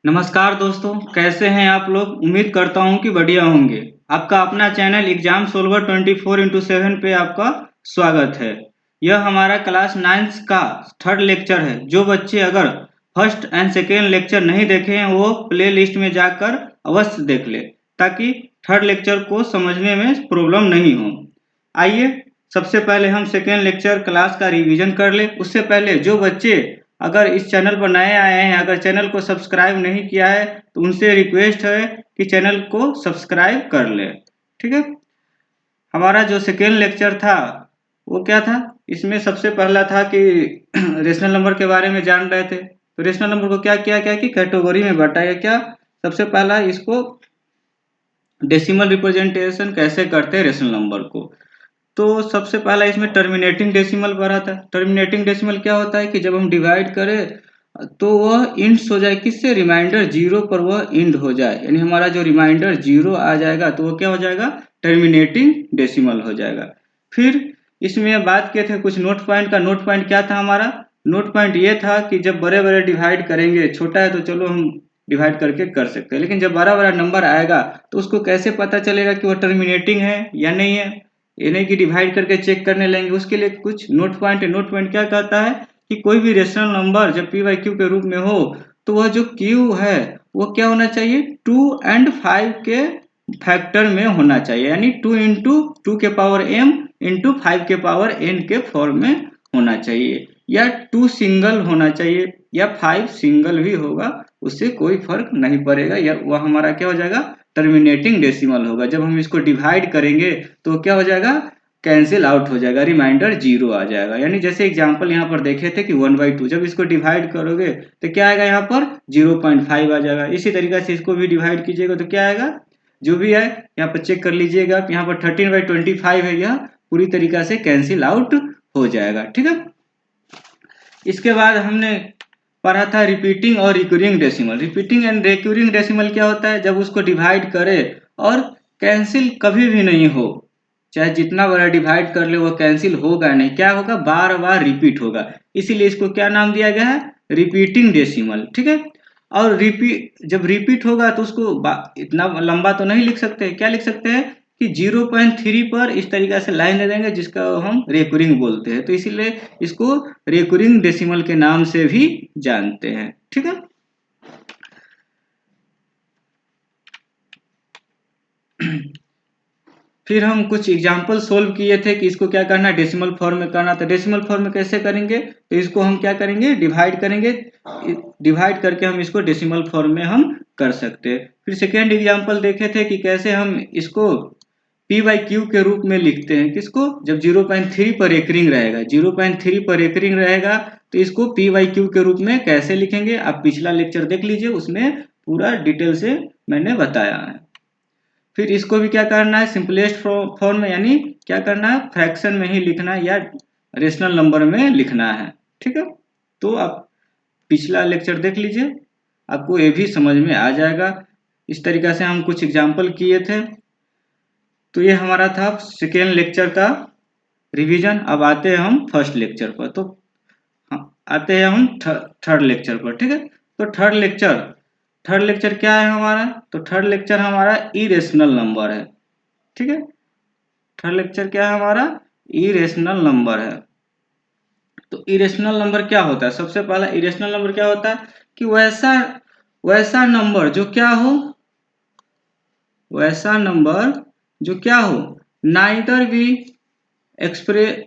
नमस्कार दोस्तों, कैसे हैं आप लोग। उम्मीद करता हूं कि बढ़िया होंगे। आपका अपना चैनल एग्जाम सोल्वर 24x7 पे आपका स्वागत है। यह हमारा क्लास 9 का थर्ड लेक्चर है। जो बच्चे अगर फर्स्ट एंड सेकेंड लेक्चर नहीं देखे हैं वो प्ले लिस्ट में जाकर अवश्य देख ले, ताकि थर्ड लेक्चर को समझने में प्रॉब्लम नहीं हो। आइए सबसे पहले हम सेकेंड लेक्चर क्लास का रिवीजन कर ले। उससे पहले जो बच्चे अगर इस चैनल पर नए आए हैं, अगर चैनल को सब्सक्राइब नहीं किया है तो उनसे रिक्वेस्ट है कि चैनल को सब्सक्राइब कर ले। ठीक है। हमारा जो सेकेंड लेक्चर था वो क्या था, इसमें सबसे पहला था कि रेशनल नंबर के बारे में जान रहे थे। तो रेशनल नंबर को क्या किया क्या कि कैटेगरी में बांटा है। क्या सबसे पहला इसको डेसिमल रिप्रेजेंटेशन कैसे करते हैं रेशनल नंबर को। तो सबसे पहला इसमें टर्मिनेटिंग डेसिमल पढ़ा था। टर्मिनेटिंग डेसिमल क्या होता है कि जब हम डिवाइड करें तो वह इंड्स हो जाए, किससे, रिमाइंडर जीरो पर वह इंड हो जाए, यानी हमारा जो रिमाइंडर जीरो आ जाएगा तो वो क्या हो जाएगा, टर्मिनेटिंग डेसिमल हो जाएगा। फिर इसमें बात किए थे कुछ नोट पॉइंट का। नोट पॉइंट क्या था हमारा, नोट पॉइंट ये था कि जब बड़े बड़े डिवाइड करेंगे, छोटा है तो चलो हम डिवाइड करके कर सकते हैं, लेकिन जब बड़ा बड़ा नंबर आएगा तो उसको कैसे पता चलेगा कि वह टर्मिनेटिंग है या नहीं है। ये नहीं कि डिवाइड करके चेक करने लेंगे, उसके लिए कुछ नोट पॉइंट है। नोट पॉइंट क्या कहता है कि कोई भी रेशनल नंबर जब पी बाई क्यू के रूप में हो तो वह जो क्यू है वो क्या होना चाहिए, 2 और 5 के फैक्टर में होना चाहिए, यानी 2 इंटू 2 के पावर m इंटू 5 के पावर n के फॉर्म में होना चाहिए, या 2 सिंगल होना चाहिए या 5 सिंगल भी होगा, उससे कोई फर्क नहीं पड़ेगा। या वह हमारा क्या हो जाएगा, टर्मिनेटिंग डेसिमल होगा। जब हम इसको डिवाइड करेंगे तो क्या हो जाएगा, कैंसिल आउट हो जाएगा, रिमाइंडर जीरो आ जाएगा। यानी जैसे एग्जांपल यहाँ पर देखे थे कि 1/2, जब इसको डिवाइड करोगे तो क्या आएगा, यहाँ पर 0.5 आ जाएगा। इसी तरीके से इसको भी डिवाइड कीजिएगा तो क्या आएगा, जो भी है यहाँ पर चेक कर लीजिएगा। यहाँ पर 13/25 है, यह पूरी तरीका से कैंसिल आउट हो जाएगा। ठीक है। इसके बाद हमने पढ़ा था रिपीटिंग और recurring decimal. Repeating and recurring decimal क्या होता है, जब उसको डिवाइड करे और कैंसिल कभी भी नहीं हो, चाहे जितना बड़ा डिवाइड कर ले वो कैंसिल होगा नहीं, क्या होगा, बार बार रिपीट होगा। इसीलिए इसको क्या नाम दिया गया है, रिपीटिंग डेसिमल। ठीक है। और जब रिपीट होगा तो उसको इतना लंबा तो नहीं लिख सकते, क्या लिख सकते हैं कि 0.3 पर इस तरीके से लाइन दे देंगे जिसका हम रेकरिंग बोलते हैं। तो इसीलिए इसको रेकरिंग डेसिमल के नाम से भी जानते हैं। ठीक है। फिर हम कुछ एग्जाम्पल सोल्व किए थे कि इसको क्या करना है, डेसिमल फॉर्म में करना। तो डेसिमल फॉर्म में कैसे करेंगे, तो इसको हम क्या करेंगे, डिवाइड करेंगे। डिवाइड करके हम इसको डेसिमल फॉर्म में हम कर सकते हैं। फिर सेकेंड एग्जाम्पल देखे थे कि कैसे हम इसको पी बाई क्यू के रूप में लिखते हैं। किसको, जब 0.3 पर रेकरिंग रहेगा, 0.3 पर रेकरिंग रहेगा तो इसको पी बाई क्यू के रूप में कैसे लिखेंगे, आप पिछला लेक्चर देख लीजिए, उसमें पूरा डिटेल से मैंने बताया है। फिर इसको भी क्या करना है, सिंपलेस्ट फॉर्म में, यानी क्या करना है, फ्रैक्शन में ही लिखना है या रेशनल नंबर में लिखना है। ठीक है। तो आप पिछला लेक्चर देख लीजिए, आपको ये भी समझ में आ जाएगा। इस तरीके से हम कुछ एग्जाम्पल किए थे। तो ये हमारा था सेकेंड लेक्चर का रिवीजन। अब आते हैं हम फर्स्ट लेक्चर पर। तो आते हैं हम थर्ड लेक्चर पर। ठीक है। तो थर्ड लेक्चर क्या है हमारा, तो थर्ड लेक्चर हमारा इरेशनल नंबर है। ठीक है। थर्ड लेक्चर क्या है हमारा, इरेशनल नंबर है। तो इरेशनल नंबर क्या होता है, सबसे पहला इरेशनल नंबर क्या होता है कि वैसा वैसा नंबर जो क्या हो, वैसा नंबर जो क्या हो, neither be express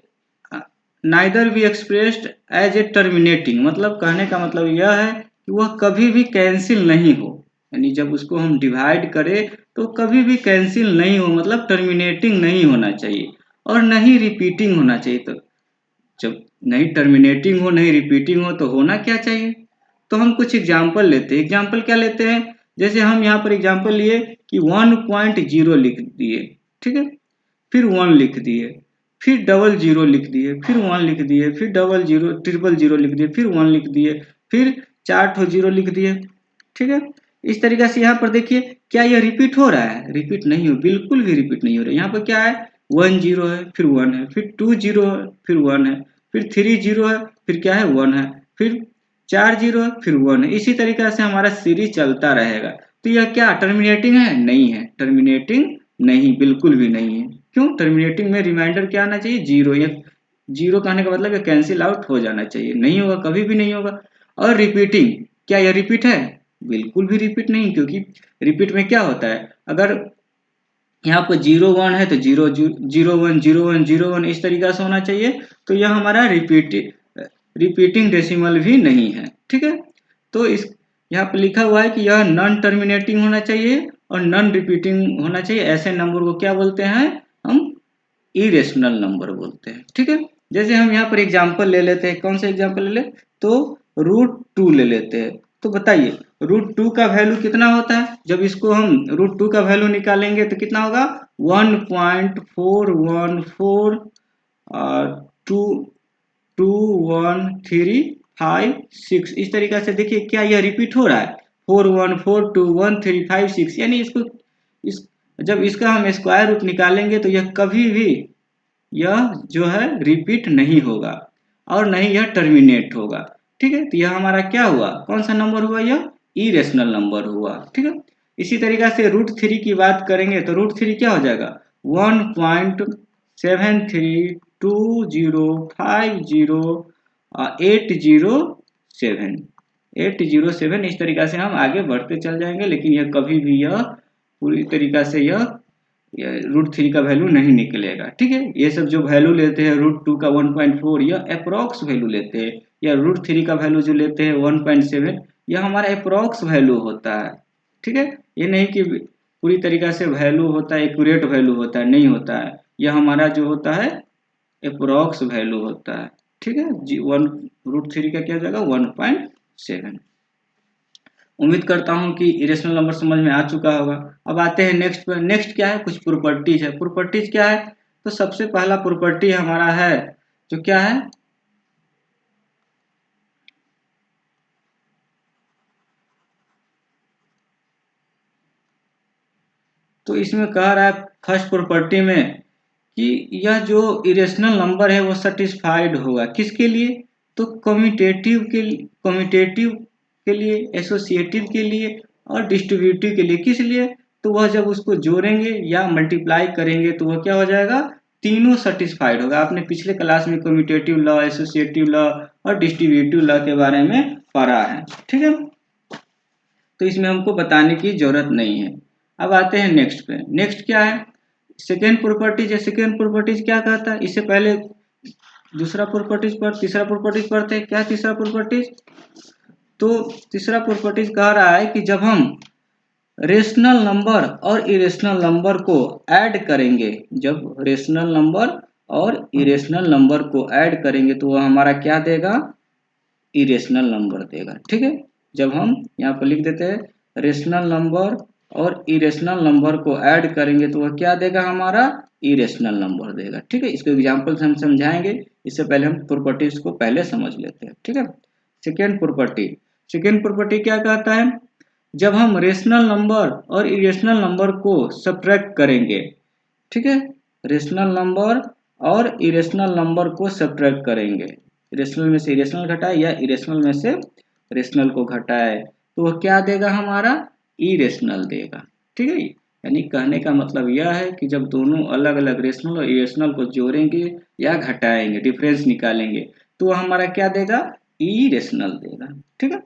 neither be expressed as a terminating. मतलब कहने का मतलब यह है कि वह कभी भी कैंसिल नहीं हो, यानी जब उसको हम डिवाइड करें तो कभी भी कैंसिल नहीं हो, मतलब टर्मिनेटिंग नहीं होना चाहिए और नहीं रिपीटिंग होना चाहिए। तो जब नहीं टर्मिनेटिंग हो नहीं रिपीटिंग हो तो होना क्या चाहिए, तो हम कुछ एग्जाम्पल लेते हैं। एग्जाम्पल क्या लेते हैं, जैसे हम यहाँ पर एग्जाम्पल लिए कि 1.0 लिख दिए। ठीक है। फिर 1 लिख दिए, फिर डबल जीरो लिख दिए, फिर 1 लिख दिए, फिर डबल जीरो ट्रिपल जीरो लिख दिए, फिर 1 लिख दिए, फिर 4 ठो जीरो लिख दिए। ठीक है। इस तरीके से यहाँ पर देखिए क्या यह रिपीट हो रहा है, रिपीट नहीं हो, बिल्कुल भी रिपीट नहीं हो रहा है। यहाँ पर क्या है, 1 जीरो है, फिर 1 है, फिर 2 जीरो है, फिर 1 है, फिर 3 जीरो है, फिर क्या है, 1 है, फिर 4 जीरो फिर 1 है। इसी तरीका से हमारा सीरीज चलता रहेगा। तो यह क्या टर्मिनेटिंग है? नहीं है, टर्मिनेटिंग नहीं, बिल्कुल भी नहीं है। क्यों? टर्मिनेटिंग में रिमाइंडर क्या आना चाहिए? जीरो। या जीरो कहने का मतलब कैंसिल आउट हो जाना चाहिए, नहीं होगा, कभी भी नहीं होगा। और रिपीटिंग, क्या यह रिपीट है? बिल्कुल भी रिपीट नहीं, क्योंकि रिपीट में क्या होता है, अगर यहाँ पर 0 1 है तो 0 0 1 0 1 0 1 इस तरीका से होना चाहिए। तो यह हमारा रिपीटिंग डेसिमल भी नहीं है, ठीक है। तो इस यहाँ पर लिखा हुआ है कि यह नॉन टर्मिनेटिंग होना चाहिए और नॉन रिपीटिंग होना चाहिए। ऐसे नंबर को क्या बोलते हैं? हम इरेशनल नंबर बोलते हैं, ठीक है। जैसे हम यहाँ पर एग्जाम्पल ले लेते हैं, कौन सा एग्जाम्पल ले ले? तो √2 ले लेते हैं। तो बताइए √2 का वैल्यू कितना होता है? जब इसको हम √2 का वैल्यू निकालेंगे तो कितना होगा? 1.414 और 2 1 3 5 6। इस तरीका से देखिए क्या यह रिपीट हो रहा है? 4 1 4 2 1 3 5 6। यानी इसको इस जब इसका हम स्क्वायर रूट निकालेंगे तो यह कभी भी यह जो है रिपीट नहीं होगा और नहीं यह टर्मिनेट होगा, ठीक है। तो यह हमारा क्या हुआ? कौन सा नंबर हुआ? यह इरेशनल नंबर हुआ, ठीक है। इसी तरीका से √3 की बात करेंगे तो √3 क्या हो जाएगा? 1.7322050 807 इस तरीका से हम आगे बढ़ते चल जाएंगे, लेकिन यह कभी भी यह पूरी तरीका से यह √3 का वैल्यू नहीं निकलेगा, ठीक है। ये सब जो वैल्यू लेते हैं √2 का 1.4 यह अप्रोक्स वैल्यू लेते हैं, या √3 का वैल्यू जो लेते हैं 1.7 यह हमारा अप्रोक्स वैल्यू होता है, ठीक है। ये नहीं कि पूरी तरीका से वैल्यू होता है, एक्यूरेट वैल्यू होता है, नहीं होता है। यह हमारा जो होता है अप्रोक्स वैल्यू होता है, ठीक है जी। √3 का क्या जाएगा? 1.7। उम्मीद करता हूं कि इरेशनल नंबर समझ में आ चुका होगा। अब आते हैं नेक्स्ट पर। नेक्स्ट क्या है? कुछ प्रॉपर्टीज है। प्रॉपर्टीज क्या है? तो सबसे पहला प्रॉपर्टी हमारा है जो क्या है? तो इसमें कह रहा है फर्स्ट प्रॉपर्टी में कि यह जो इरेशनल नंबर है वो सेटिस्फाइड होगा किसके लिए? तो कम्यूटेटिव के लिए, एसोसिएटिव के लिए और डिस्ट्रीब्यूटिव के लिए। किस लिए? तो वह जब उसको जोड़ेंगे या मल्टीप्लाई करेंगे तो वह क्या हो जाएगा? तीनों सेटिस्फाइड होगा। आपने पिछले क्लास में कम्यूटेटिव लॉ, एसोसिएटिव लॉ और डिस्ट्रीब्यूटिव लॉ के बारे में पढ़ा है, ठीक है। तो इसमें हमको बताने की जरूरत नहीं है। अब आते हैं नेक्स्ट पे। नेक्स्ट क्या है? सेकेंड प्रॉपर्टीज है। सेकेंड प्रॉपर्टीज क्या कहता है? इससे पहले दूसरा प्रॉपर्टीज पर तीसरा प्रॉपर्टीज पढ़ते हैं। क्या तीसरा प्रॉपर्टीज? तो तीसरा प्रॉपर्टीज कह रहा है कि जब हम रेशनल नंबर और इरेशनल नंबर को ऐड करेंगे, जब रेशनल नंबर और इरेशनल नंबर को ऐड करेंगे तो वह हमारा क्या देगा? इरेशनल नंबर देगा, ठीक है। जब हम यहाँ पर लिख देते हैं रेशनल नंबर और इरेशनल नंबर को ऐड करेंगे तो वह क्या देगा? हमारा इरेशनल नंबर देगा, ठीक है। इसको एग्जांपल से हम समझाएंगे। इससे पहले हम प्रॉपर्टीज को पहले समझ लेते हैं, ठीक है। Second property. सेकेंड प्रॉपर्टी क्या कहता है? जब हम रेशनल नंबर और इरेशनल नंबर को सब्ट्रैक्ट करेंगे, ठीक है, रेशनल नंबर और इरेशनल नंबर को सब्ट्रैक्ट करेंगे, रेशनल में से इरेशनल घटाए या इरेशनल में से रेशनल को घटाए तो वह क्या देगा? हमारा इरेशनल देगा, ठीक है। यानी कहने का मतलब यह है कि जब दोनों अलग अलग रेशनल और इरेशनल को जोड़ेंगे या घटाएंगे, डिफरेंस निकालेंगे तो वह हमारा क्या देगा? इरेशनल देगा, ठीक है।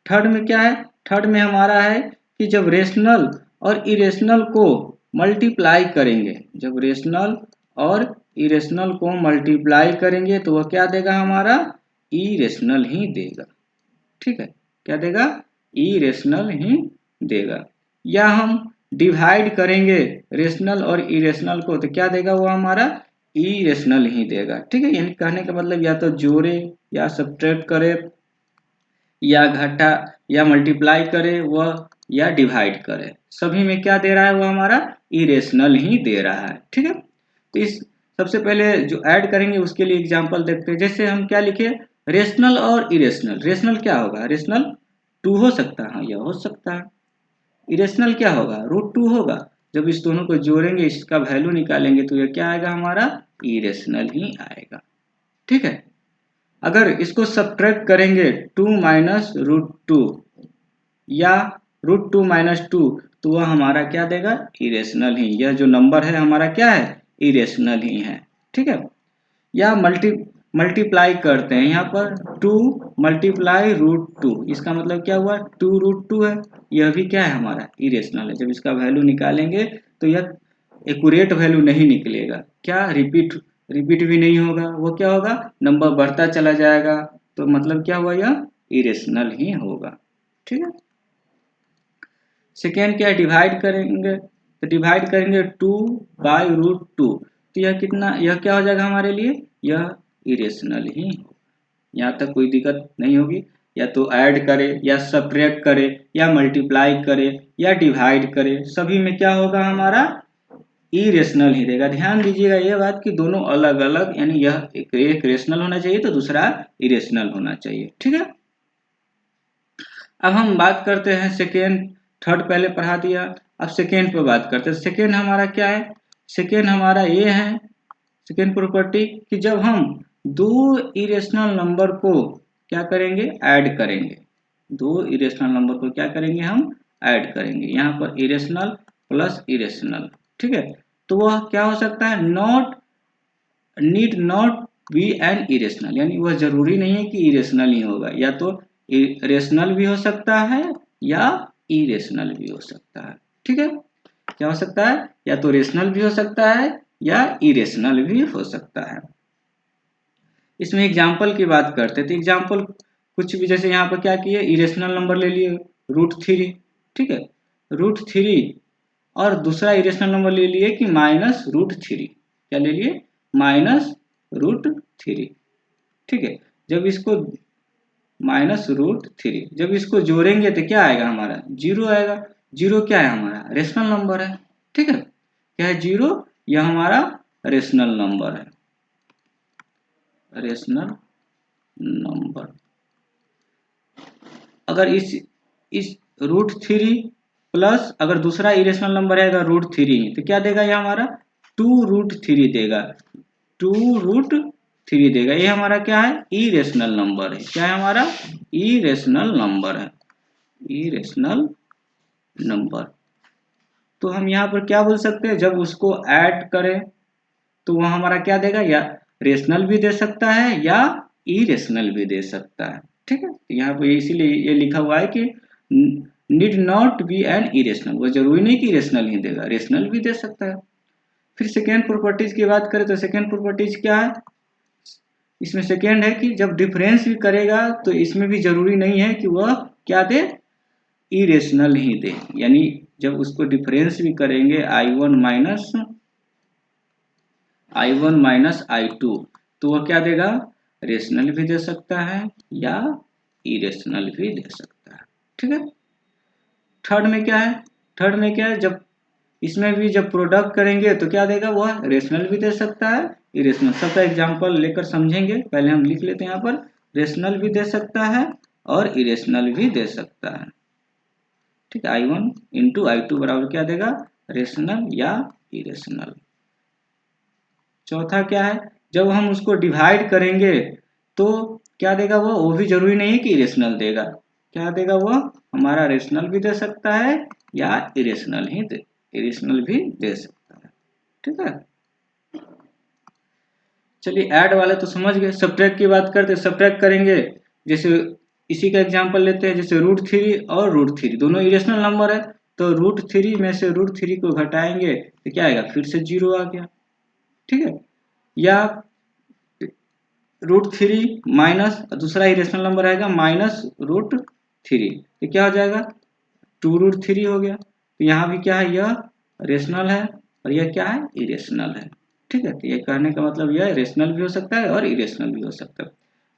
थर्ड में क्या है? थर्ड में हमारा है कि जब रेशनल और इरेशनल को मल्टीप्लाई करेंगे, जब रेशनल और इरेशनल को मल्टीप्लाई करेंगे तो वह क्या देगा? हमारा इरेशनल ही देगा, ठीक है। क्या देगा? इरेशनल ही देगा। या हम डिवाइड करेंगे रेशनल और इरेशनल को तो क्या देगा? वो हमारा इरेशनल ही देगा, ठीक है। यानी कहने का मतलब या तो जोड़े या सब्ट्रैक्ट करे या घटा या मल्टीप्लाई करे वह या डिवाइड करे, सभी में क्या दे रहा है? वो हमारा इरेशनल ही दे रहा है, ठीक है। तो इस सबसे पहले जो ऐड करेंगे उसके लिए एग्जांपल देखते हैं। जैसे हम क्या लिखे? रेशनल और इरेशनल। रेशनल क्या होगा? रेशनल 2 हो सकता है, हाँ यह हो सकता है। इरेशनल क्या होगा? √2 होगा। जब इस दोनों को जोड़ेंगे, इसका वैल्यू निकालेंगे तो यह क्या आएगा? हमारा इरेशनल ही आएगा, ठीक है। अगर इसको सब्ट्रैक्ट करेंगे 2 माइनस रूट टू या रूट टू माइनस टू, तो वह हमारा क्या देगा, इरेशनल ही। यह जो नंबर है हमारा क्या है, इरेशनल ही है। ठीक है। या मल्टीप्लाई करते हैं, यहाँ पर 2 मल्टीप्लाई रूट टू, इसका मतलब क्या हुआ, 2 रूट टू है। यह भी क्या है हमारा, इरेशनल है। जब इसका वैल्यू निकालेंगे तो यह एक्यूरेट वैल्यू नहीं निकलेगा, क्या रिपीट भी नहीं होगा, वो क्या होगा, नंबर बढ़ता चला जाएगा। तो मतलब क्या हुआ, यह इरेशनल ही होगा। ठीक है। सेकेंड क्या है, डिवाइड करेंगे, तो डिवाइड करेंगे 2 बाई रूट टू, तो यह कितना, यह क्या हो जाएगा हमारे लिए, यह इरेशनल ही होगा। यहाँ तक कोई दिक्कत नहीं होगी। या तो ऐड करे या सब्ट्रैक्ट करे या मल्टीप्लाई करे या डिवाइड करे, सभी में क्या होगा हमारा, इरेशनल ही देगा। ध्यान दीजिएगा ये बात कि दोनों अलग अलग, यानी यह एक रेशनल होना चाहिए तो दूसरा इरेशनल होना चाहिए। ठीक है। अब हम बात करते हैं सेकेंड, थर्ड पहले पढ़ा दिया, अब सेकेंड पे बात करते हैं। सेकेंड हमारा क्या है, सेकेंड हमारा ये है, सेकेंड प्रॉपर्टी कि जब हम दो इरेशनल नंबर को क्या करेंगे, ऐड करेंगे। दो इरेशनल नंबर को क्या करेंगे, हम ऐड करेंगे। यहाँ पर इरेशनल प्लस इरेशनल, ठीक है, तो वह क्या हो सकता है, need not be an irrational, यानी वह जरूरी नहीं है कि इरेशनल ही होगा, या तो रेशनल भी हो सकता है या इरेशनल भी हो सकता है। ठीक है। क्या हो सकता है, या तो रेशनल भी हो सकता है या इरेशनल भी हो सकता है। इसमें एग्जाम्पल की बात करते हैं, तो एग्जाम्पल कुछ भी, जैसे यहाँ पर क्या किए, इरेशनल नंबर ले लिए √3, ठीक है, √3, और दूसरा इरेशनल नंबर ले लिए कि -√3, क्या ले लिए, -√3। ठीक है। जब इसको -√3, जब इसको जोड़ेंगे तो क्या आएगा हमारा, 0 आएगा। 0 क्या है हमारा, रेशनल नंबर है। ठीक है। क्या है 0, यह हमारा रेशनल नंबर है, रेशनल नंबर। अगर इस √3 प्लस अगर दूसरा इरेशनल नंबर है अगर √3, तो क्या देगा ये हमारा, 2√3 देगा, 2√3 देगा। ये हमारा क्या है, इरेशनल नंबर है। क्या है हमारा, इरेशनल नंबर है, इरेशनल नंबर। तो हम यहाँ पर क्या बोल सकते हैं, जब उसको ऐड करें तो वह हमारा क्या देगा, या रेशनल भी दे सकता है या इरेशनल भी दे सकता है। ठीक है। यहाँ पर इसीलिए ये लिखा हुआ है कि need not be an irrational, वो जरूरी नहीं कि इरेशनल ही देगा, रेशनल भी दे सकता है। फिर सेकेंड प्रॉपर्टीज की बात करें तो सेकेंड प्रॉपर्टीज क्या है, इसमें सेकेंड है कि जब डिफरेंस भी करेगा तो इसमें भी जरूरी नहीं है कि वह क्या दे, इरेशनल ही दे। यानी जब उसको डिफरेंस भी करेंगे I1 माइनस I2, तो वह क्या देगा, रेशनल भी दे सकता है या इरेशनल भी दे सकता है। ठीक है। थर्ड में क्या है, थर्ड में क्या है, जब इसमें भी जब प्रोडक्ट करेंगे तो क्या देगा, वह रेशनल भी दे सकता है, इरेशनल। सबका एग्जांपल लेकर समझेंगे, पहले हम लिख लेते हैं यहाँ पर, रेशनल भी दे सकता है और इरेशनल भी दे सकता है। ठीक है। I1 इंटू I2 बराबर क्या देगा, रेशनल या इरेशनल। चौथा क्या है, जब हम उसको डिवाइड करेंगे तो क्या देगा, वो भी जरूरी नहीं है कि इरेशनल देगा। क्या देगा, वो हमारा रेशनल भी दे सकता है या इरेशनल भी दे सकता है। ठीक है। चलिए ऐड वाले तो समझ गए। सब्ट्रैक्ट की बात करते, सब्ट्रैक्ट करेंगे, जैसे इसी का एग्जांपल लेते हैं, जैसे √3 और √3 दोनों इरेशनल नंबर है, तो √3 में से √3 को घटाएंगे तो क्या आएगा, फिर से 0 आ गया। ठीक है। या √3 माइनस दूसरा इरेशनल नंबर आएगा -√3, तो क्या हो जाएगा, 2√3 हो गया। तो यहाँ भी क्या है, यह रेशनल है और यह क्या है, इरेशनल है। ठीक है। तो ये कहने का मतलब यह रेशनल भी हो सकता है और इरेशनल भी हो सकता है।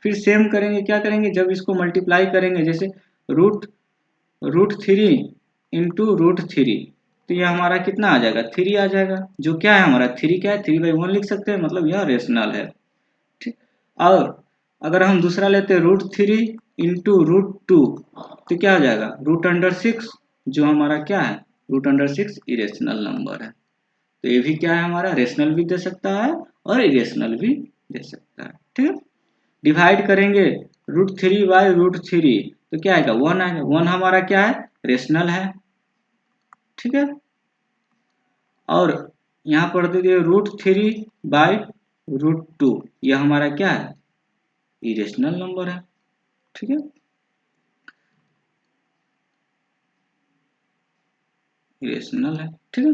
फिर सेम करेंगे, क्या करेंगे, जब इसको मल्टीप्लाई करेंगे, जैसे √3 इंटू √3, तो यह हमारा कितना आ जाएगा, 3 आ जाएगा। जो क्या है हमारा, 3 क्या है, 3/1 लिख सकते हैं, मतलब यह रेशनल है। ठीक। और अगर हम दूसरा लेते हैं √3 इंटू √2, तो क्या हो जाएगा, √6, जो हमारा क्या है, √6 इरेशनल नंबर है। तो ये भी क्या है हमारा, रेशनल भी दे सकता है और इरेशनल भी दे सकता है। ठीक है। डिवाइड करेंगे √3/√3 तो क्या आएगा 1 आएगा। 1 हमारा क्या है रेशनल है, ठीक है। और यहाँ पर दे दिए √3/√2 यह हमारा क्या है इरेशनल नंबर है, ठीक है, इरेशनल है, ठीक है।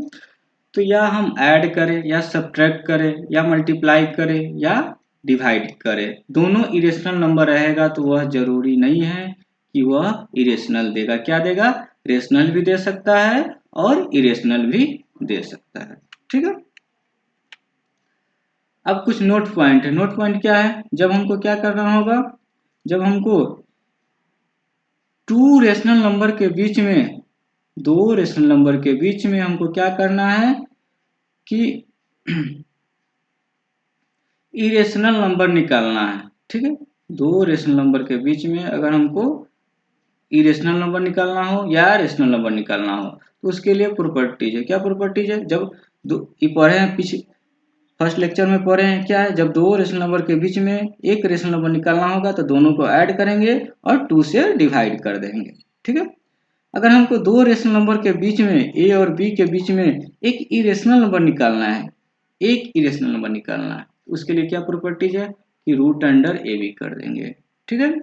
तो या हम ऐड करें या सब्ट्रैक्ट करें या मल्टीप्लाई करें या डिवाइड करें, दोनों इरेशनल नंबर रहेगा तो वह जरूरी नहीं है कि वह इरेशनल देगा। क्या देगा, रेशनल भी दे सकता है और इरेशनल भी दे सकता है, ठीक है। अब कुछ नोट पॉइंट है। नोट पॉइंट क्या है, जब हमको क्या करना होगा, जब हमको टू रेशनल नंबर के बीच में, दो रेशनल नंबर के बीच में हमको क्या करना है कि इरेशनल नंबर निकालना है, ठीक है। दो रेशनल नंबर के बीच में अगर हमको इरेशनल नंबर निकालना हो या रेशनल नंबर निकालना हो तो उसके लिए प्रॉपर्टीज है। क्या प्रॉपर्टीज है, जब दो ये पढ़े हैं पीछे फर्स्ट लेक्चर में पढ़े हैं, क्या है, जब दो रेशनल नंबर के बीच में एक रेशनल नंबर निकालना होगा तो दोनों को ऐड करेंगे और 2 से डिवाइड कर देंगे, ठीक है। अगर हमको दो रेशनल नंबर के बीच में ए और बी के बीच में एक इरेशनल नंबर निकालना है, एक इरेशनल नंबर निकालना है, उसके लिए क्या प्रॉपर्टीज है कि रूट अंडर ए बी कर देंगे, ठीक है।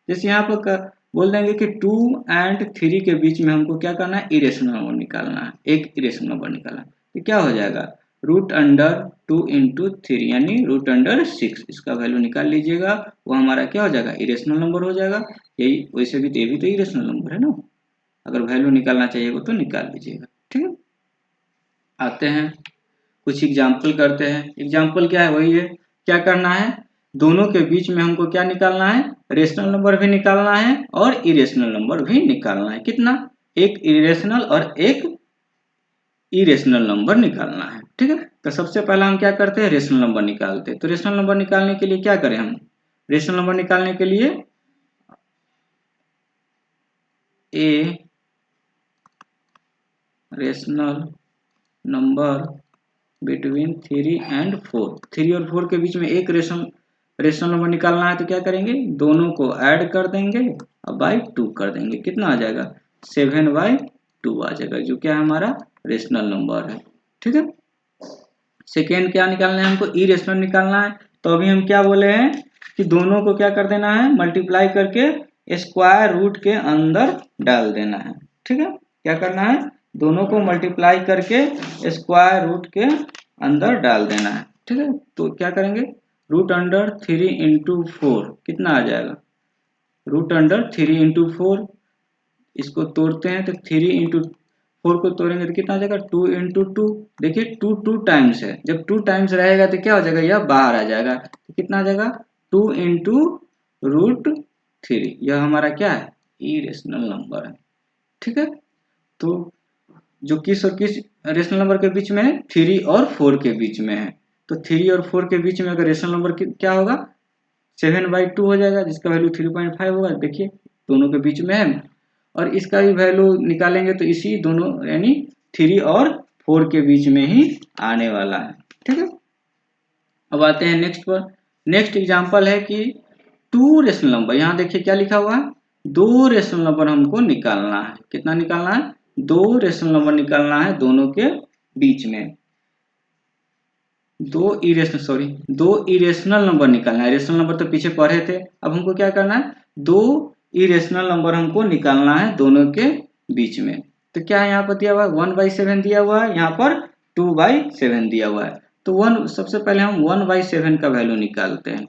जैसे यहाँ पर बोल देंगे कि 2 और 3 के बीच में हमको क्या करना है इरेशनल नंबर निकालना है, एक इरेशनल नंबर निकालना है, तो क्या हो जाएगा रूट अंडर 2 × 3 यानी रूट अंडर 6, इसका वैल्यू निकाल लीजिएगा, वो हमारा क्या हो जाएगा इरेशनल नंबर हो जाएगा। यही वैसे भी ये भी तो इरेशनल नंबर है ना, अगर वैल्यू निकालना चाहिए तो निकाल लीजिएगा, ठीक है। आते हैं कुछ एग्जाम्पल करते हैं। एग्जाम्पल क्या है, वही है, क्या करना है, दोनों के बीच में हमको क्या निकालना है रेशनल नंबर भी निकालना है और इरेशनल नंबर भी निकालना है। कितना, एक इरेशनल और एक इरेशनल नंबर निकालना है, ठीक है। तो सबसे पहला हम क्या करते हैं रेशनल नंबर निकालते हैं। तो रेशनल नंबर निकालने के लिए क्या करें, हम रेशनल नंबर निकालने के लिए ए रेशनल नंबर बिटवीन 3 और 4, 3 और 4 के बीच में एक रेशनल नंबर निकालना है तो क्या करेंगे दोनों को ऐड कर देंगे और बाई 2 कर देंगे। कितना आ जाएगा 7/2 आ जाएगा, जो क्या हमारा रेशनल नंबर है, ठीक है। सेकेंड क्या निकालना है, हमको इरेशनल निकालना है। तो अभी हम क्या बोले हैं कि दोनों को क्या कर देना है मल्टीप्लाई करके स्क्वायर रूट के अंदर डाल देना है, ठीक है। क्या करना है, दोनों को मल्टीप्लाई करके स्क्वायर रूट के अंदर डाल देना है, ठीक है। तो क्या करेंगे रूट अंडर 3 × 4 कितना आ जाएगा, रूट अंडर 3 × 4, इसको तोड़ते हैं तो 3 × 4 को तोड़ेंगे तो कितना आ जाएगा 2 × 2, देखिए 2 2 टाइम्स है, जब 2 टाइम्स रहेगा तो क्या हो जाएगा यह बाहर आ जाएगा, तो कितना आ जाएगा 2 × √3, यह हमारा क्या है इरेशनल नंबर है, ठीक है। तो जो किस और किस रेशनल नंबर के बीच में है 3 और 4 के बीच में है, तो 3 और 4 के बीच में अगर रेशनल नंबर क्या होगा 7/2 हो जाएगा, जिसका वैल्यू 3.5 होगा। देखिए दोनों के बीच में है और इसका भी वैल्यू निकालेंगे तो इसी दोनों यानी 3 और 4 के बीच में ही आने वाला है, ठीक है। अब आते हैं नेक्स्ट पर। नेक्स्ट एग्जांपल है कि 2 रेशनल नंबर, यहाँ देखिए क्या लिखा हुआ है 2 रेशनल नंबर हमको निकालना है। कितना निकालना है 2 रेशनल नंबर निकालना है दोनों के बीच में, दो इरेशनल नंबर निकालना है। रेशनल नंबर तो पीछे पढ़े थे, अब हमको क्या करना है दो इरेशनल नंबर हमको निकालना है दोनों के बीच में। तो क्या है यहाँ पर दिया हुआ है 1/7 दिया हुआ है, यहाँ पर 2/7 दिया हुआ है। तो सबसे पहले हम 1/7 का वैल्यू निकालते हैं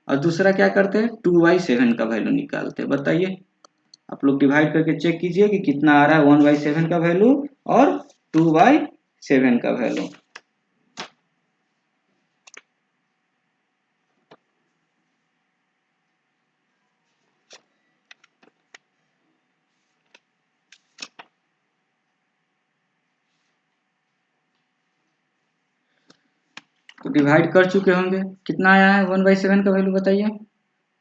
और दूसरा क्या करते हैं 2/7 का वैल्यू निकालते हैं। बताइए आप लोग डिवाइड करके चेक कीजिए कि कितना आ रहा है 1/7 का वैल्यू और 2/7 का वैल्यू। तो डिवाइड कर चुके होंगे, कितना आया है 1/7 का वैल्यू बताइए।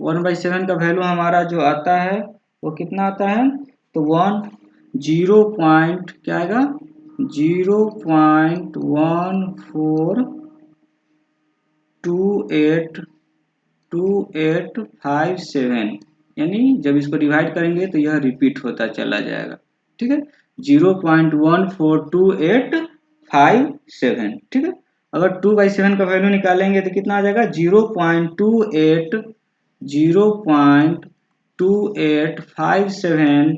1/7 का वैल्यू हमारा जो आता है वो कितना आता है, तो 0 क्या आएगा 0.1428 2857, यानी जब इसको डिवाइड करेंगे तो यह रिपीट होता चला जाएगा। ठीक है, 0.142857। ठीक है, अगर 2/7 का वैल्यू निकालेंगे तो कितना आ जाएगा? 0.2857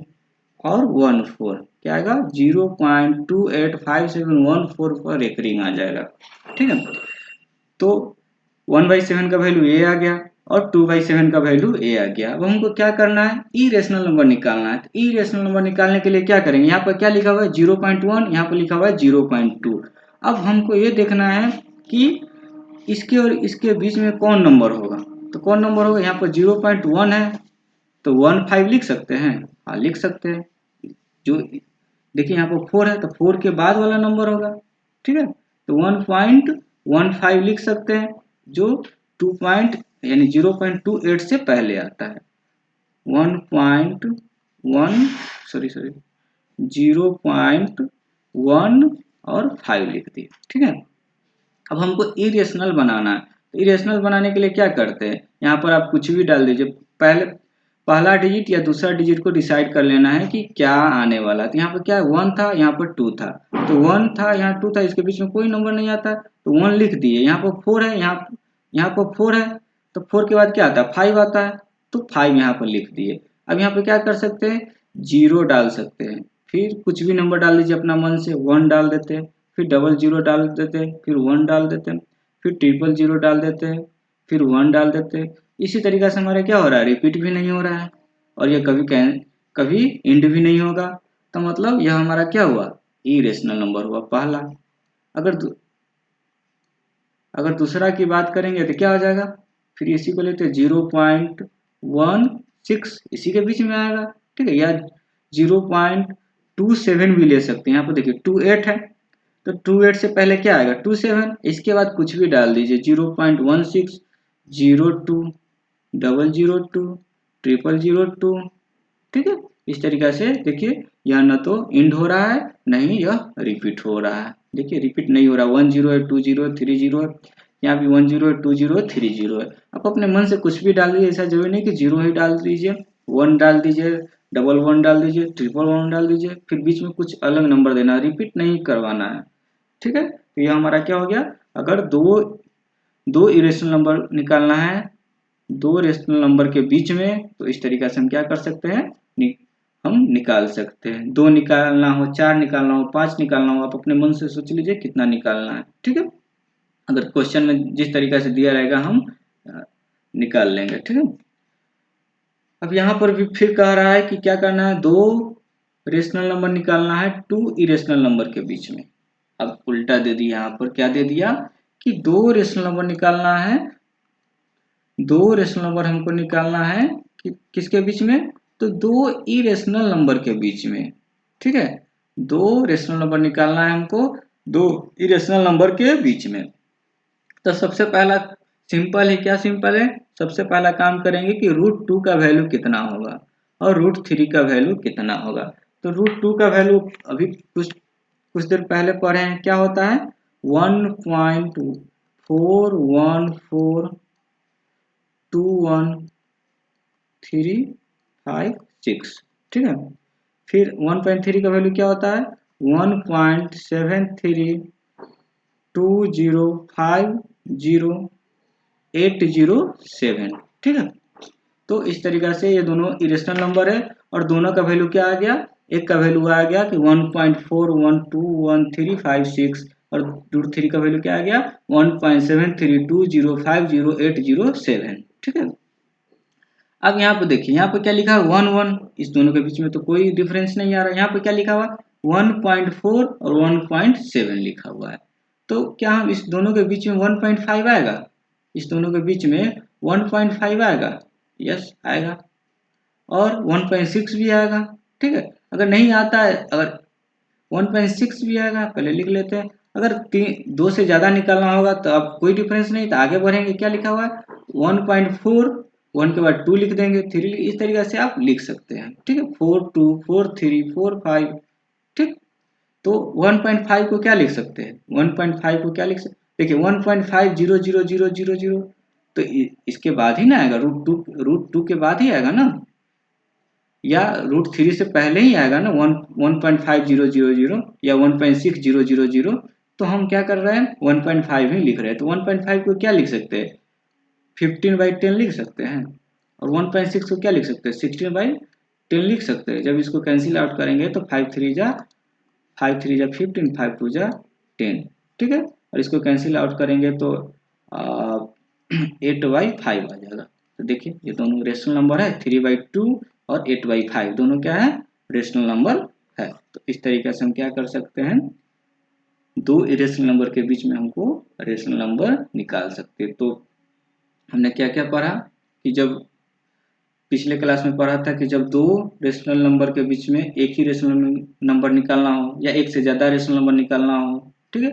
और 14, क्या आएगा? 0.285714 पर एक रिंग आ जाएगा। ठीक है, तो 1/7 का वैल्यू ए आ गया और 2/7 का वैल्यू ए आ गया। अब हमको क्या करना है? इरेशनल नंबर निकालना है। तो इरेशनल नंबर निकालने के लिए क्या करेंगे? यहाँ पर क्या लिखा हुआ है? 0.1, यहाँ पर लिखा हुआ है 0.2। अब हमको ये देखना है कि इसके और इसके बीच में कौन नंबर होगा। तो कौन नंबर होगा? यहाँ पर 0.1 है तो 15 लिख सकते हैं। हाँ, लिख सकते हैं। जो देखिए यहाँ पर 4 है तो 4 के बाद वाला नंबर होगा। ठीक है, तो 1.15 लिख सकते हैं, जो 2 पॉइंट यानी 0.28 से पहले आता है। 1.1 सॉरी 0.1 और 5 लिख दिए। ठीक है, अब हमको इरेशनल बनाना है। तो इरेशनल बनाने के लिए क्या करते हैं? यहाँ पर आप कुछ भी डाल दीजिए। पहला डिजिट या दूसरा डिजिट को डिसाइड कर लेना है कि क्या आने वाला है। तो यहाँ पर क्या है? 1 था, यहाँ पर 2 था। तो 1 था, यहाँ 2 था, इसके बीच में कोई नंबर नहीं आता तो 1 लिख दिए। यहाँ पर 4 है, यहाँ पर 4 है तो 4 के बाद क्या आता है? 5 आता है तो 5 यहाँ पर लिख दिए। अब यहाँ पर क्या कर सकते हैं? 0 डाल सकते हैं, फिर कुछ भी नंबर डाल दीजिए अपना मन से। 1 डाल देते हैं, फिर 00 डाल देते हैं, फिर 1 डाल देते हैं, फिर 000 डाल देते हैं, फिर 1 डाल देते हैं। इसी तरीके से हमारा क्या हो रहा है? रिपीट भी नहीं हो रहा है और ये कभी इंड भी नहीं होगा। तो मतलब यह हमारा क्या हुआ? इरेशनल नंबर हुआ पहला। अगर अगर दूसरा की बात करेंगे तो क्या हो जाएगा? फिर इसी को लेते हैं 0.16, इसी के बीच में आएगा। ठीक है, या 0.27 भी ले सकते हैं। यहाँ पर देखिए 28 है तो 28 से पहले क्या आएगा? 27, इसके बाद कुछ भी डाल दीजिए। 0.16, 02, 002, 002। ठीक है, इस तरीके से देखिए यह न तो इंड हो रहा है नहीं यह रिपीट हो रहा है। देखिए रिपीट नहीं हो रहा। 10 है, 20 है, 30 है, यहाँ भी 10 है, 20 है, 30 है। आप अपने मन से कुछ भी डाल दीजिए, ऐसा जरूरी नहीं कि 0 ही डाल दीजिए। 1 डाल दीजिए, 11 डाल दीजिए, 111 डाल दीजिए, फिर बीच में कुछ अलग नंबर देना, रिपीट नहीं करवाना है। ठीक है, तो यह हमारा क्या हो गया? अगर दो इरेशनल नंबर निकालना है, दो रेशनल नंबर के बीच में, तो इस तरीके से हम क्या कर सकते हैं? हम निकाल सकते हैं। 2 निकालना हो, 4 निकालना हो, 5 निकालना हो, आप अपने मन से सोच लीजिए कितना निकालना है। ठीक है, अगर क्वेश्चन में जिस तरीके से दिया रहेगा हम निकाल लेंगे। ठीक है, अब यहाँ पर भी फिर कह रहा है कि क्या करना है? 2 रेशनल नंबर निकालना है 2 इरेशनल नंबर के बीच में। अब उल्टा दे दिया, यहाँ पर क्या दे दिया कि 2 रेशनल नंबर निकालना है। 2 रेशनल नंबर हमको निकालना है कि किसके बीच में? तो 2 इरेशनल नंबर के बीच में। ठीक है, 2 रेशनल नंबर निकालना है हमको 2 इरेशनल नंबर के बीच में। तो सबसे पहला सिंपल है। क्या सिंपल है? सबसे पहला काम करेंगे कि √2 का वैल्यू कितना होगा और √3 का वैल्यू कितना होगा। तो √2 का वैल्यू अभी कुछ देर पहले पढ़े हैं, क्या होता है? 1.41421356। ठीक है, फिर 1.3 का वैल्यू क्या होता है? 1.732050,807। ठीक है, तो इस तरीके से ये दोनों इरेशनल नंबर है और दोनों का वैल्यू क्या आ गया? एक का वैल्यू आ गया कि 1.412135 और √3 का वैल्यू क्या आ गया? 1.732050,807। ठीक है, अब यहाँ पे देखिए, यहाँ पे क्या लिखा है? 1 इस दोनों के बीच में तो कोई डिफरेंस नहीं आ रहा है। यहाँ पे क्या लिखा हुआ? 1.4 और 1.7 लिखा हुआ है। तो क्या हम इस दोनों के बीच में 1.5 आएगा? इस दोनों के बीच में 1.5 आएगा? यस आएगा, और 1.6 भी आएगा। ठीक है, अगर नहीं आता है, अगर 1.6 भी आएगा, पहले लिख लेते हैं। अगर 2 से ज्यादा निकालना होगा तो अब कोई डिफरेंस नहीं, तो आगे बढ़ेंगे। क्या लिखा हुआ है? 1.4, 1 के बाद 2 लिख देंगे, 3, इस तरीके से आप लिख सकते हैं। ठीक है, 4 2 4 3 4 5। ठीक, तो 1.5 को क्या लिख सकते हैं? 1.5 को क्या लिख सकते? देखिए 1.5 0 0 0 0 0, तो इसके बाद ही ना आएगा, रूट टू के बाद ही आएगा ना, या रूट 3 से पहले ही आएगा ना, 1.5000 या 1.6000। तो हम क्या कर रहे हैं, 1.5 ही लिख रहे हैं। तो 1.5 को क्या लिख सकते हैं, 15/10 लिख सकते हैं, और 1.6 को क्या लिख सकते हैं, 16/10 लिख सकते हैं। जब इसको कैंसिल आउट करेंगे तो 5 3 जा 15, 5 2 जा 10, ठीक है। और इसको कैंसिल आउट करेंगे तो 8/5 आ जाएगा। तो देखिए ये दोनों रेशनल नंबर है, 3/2 और 8/5 दोनों क्या है, रेशनल नंबर है। तो इस तरीके से हम क्या कर सकते हैं, दो इरेशनल नंबर के बीच में हमको रेशनल नंबर निकाल सकते हैं। तो हमने क्या क्या पढ़ा कि जब पिछले क्लास में पढ़ा था कि जब दो रेशनल नंबर के बीच में एक ही रेशनल नंबर निकालना हो या एक से ज़्यादा रेशनल नंबर निकालना हो, ठीक है।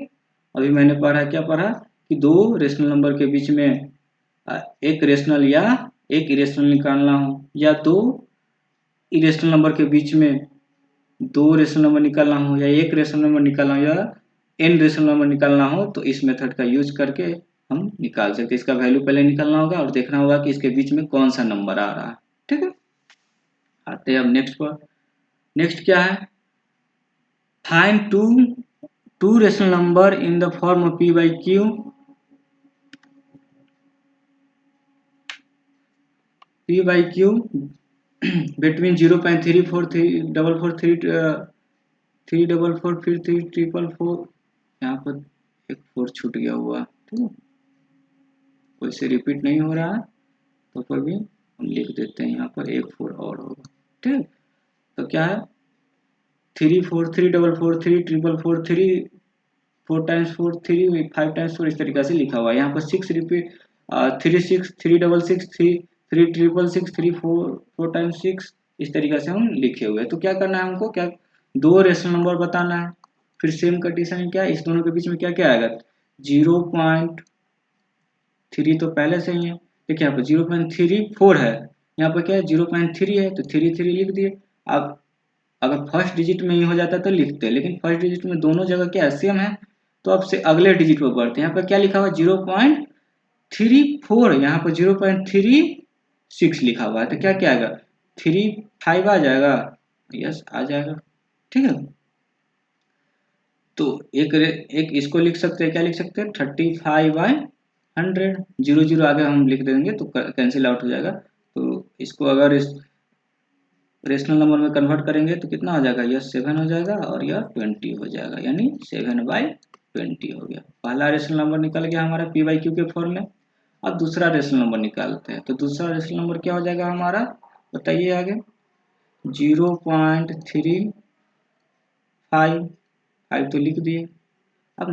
अभी मैंने पढ़ा, क्या पढ़ा कि दो रेशनल नंबर के बीच में एक रेशनल या एक इरेशनल निकालना हो, या दो इरेशनल नंबर के बीच में दो रेशनल नंबर निकालना हो, या एक रेशनल नंबर निकालना हो, या n रेशनल नंबर निकालना हो, तो इस मेथड का यूज करके हम निकाल सकते हैं। इसका वैल्यू पहले निकालना होगा और देखना होगा कि इसके बीच में कौन सा नंबर आ रहा है, ठीक है। आते हैं अब नेक्स्ट पर। नेक्स्ट क्या है, find two rational number in the form of p/q between 0.344344 फिर 344, यहाँ पर एक 4 छूट गया हुआ, ठीक है, कोई से रिपीट नहीं हो रहा है तो पर भी हम लिख देते हैं, यहाँ पर एक 4 और होगा, ठीक है। तो क्या है, 3434443 4 टाइम्स 4 3, 5 टाइम्स 4, इस तरीके से लिखा हुआ है। यहाँ पर 6 रिपीट 36 366 3 4 टाइम्स 6, इस तरीके से हम लिखे हुए हैं। तो क्या करना है हमको, क्या दो रेशनल नंबर बताना है। फिर सेम कंडीशन क्या है, इस दोनों के बीच में क्या क्या आएगा, 0.3 तो पहले से ही है, देखिए यहाँ पर 0.34 है, यहाँ पर क्या है 0.3 है, तो 3 लिख दिए। अब अगर फर्स्ट डिजिट में ही हो जाता तो लिखते, लेकिन फर्स्ट डिजिट में दोनों जगह क्या सेम है, तो अब से अगले डिजिट पर बढ़ते हैं। यहाँ पर क्या लिखा हुआ है 0.34, यहाँ पर 0.36 लिखा हुआ है, तो क्या क्या आएगा 35 आ जाएगा, यस आ जाएगा, ठीक है। तो एक इसको लिख सकते हैं, क्या लिख सकते हैं 35/100, 0 आगे हम लिख देंगे तो कैंसिल आउट हो जाएगा। तो इसको अगर इस रेशनल नंबर में कन्वर्ट करेंगे तो कितना हो जाएगा, यह 7 हो जाएगा और यह 20 हो जाएगा, यानी 7/20 हो गया। पहला रेशनल नंबर निकल गया हमारा p/q के फॉर्म में। अब दूसरा रेशनल नंबर निकालते हैं, तो दूसरा रेशनल नंबर क्या हो जाएगा हमारा, बताइए आगे, 0.35 तो लिख दिए। अब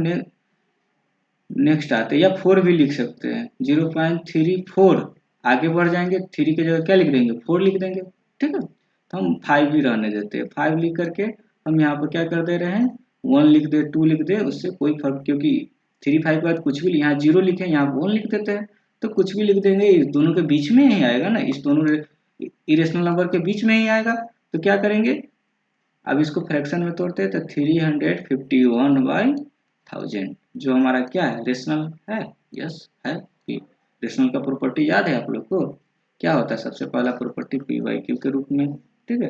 नेक्स्ट आते हैं, या 4 भी लिख सकते हैं, 0.34, आगे बढ़ जाएंगे 3 की जगह क्या लिख देंगे 4 लिख देंगे, ठीक है। तो हम 5 भी रहने देते हैं, 5 लिख करके हम यहाँ पर क्या कर दे रहे हैं, 1 लिख दे 2 लिख दे, उससे कोई फर्क, क्योंकि 3 5 के बाद कुछ भी, यहाँ 0 लिखे यहाँ 1 लिख देते हैं, तो कुछ भी लिख देंगे, इस दोनों के बीच में ही आएगा ना, इस दोनों इरेशनल नंबर के बीच में ही आएगा। तो क्या करेंगे, अब इसको फ्रैक्शन में तोड़ते हैं, तो 351/1000, जो हमारा क्या है रेशनल है, यस है। रेशनल का प्रॉपर्टी याद है आप लोग को, क्या होता है सबसे पहला प्रॉपर्टी p/q के रूप में, ठीक है।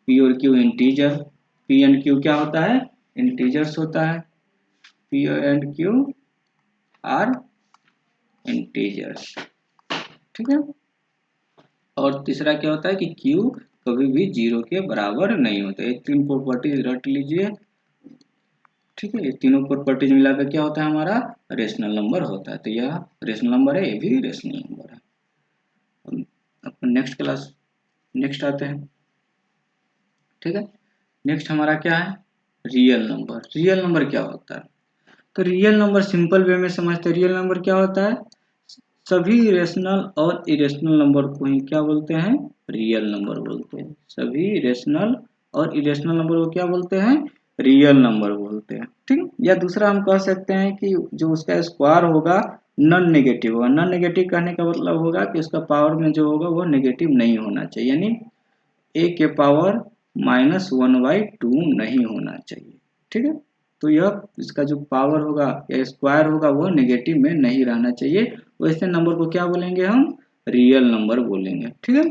p और q integer, p and q क्या होता है, इंटीजर्स होता है, p and q are integers, ठीक है। और तीसरा क्या होता है कि q कभी भी 0 के बराबर नहीं होता है। ये 3 प्रॉपर्टीज रट लीजिए, ठीक है। ये तीनों प्रॉपर्टीज मिलाकर क्या होता है हमारा रेशनल नंबर होता है। तो यह रेशनल नंबर है, ये भी रेशनल नंबर है। अपन नेक्स्ट क्लास, नेक्स्ट आते हैं, ठीक है। नेक्स्ट हमारा क्या है, रियल नंबर। रियल नंबर क्या होता है, तो रियल नंबर सिंपल वे में समझते हैं। रियल नंबर क्या होता है, सभी रेशनल और इरेशनल नंबर को ही क्या बोलते हैं, रियल नंबर बोलते हैं। सभी रेशनल और इरेशनल नंबर को क्या बोलते हैं, रियल नंबर बोलते हैं, ठीक। या दूसरा हम कह सकते हैं कि जो उसका स्क्वायर होगा नॉन नेगेटिव होगा। नॉन नेगेटिव कहने का मतलब होगा कि उसका पावर में जो होगा वो नेगेटिव नहीं होना चाहिए, यानी a के पावर -1/2 नहीं होना चाहिए, ठीक है। तो यह इसका जो पावर होगा या स्क्वायर होगा वो नेगेटिव में नहीं रहना चाहिए। वैसे नंबर को क्या बोलेंगे हम? रियल नंबर बोलेंगे। ठीक है,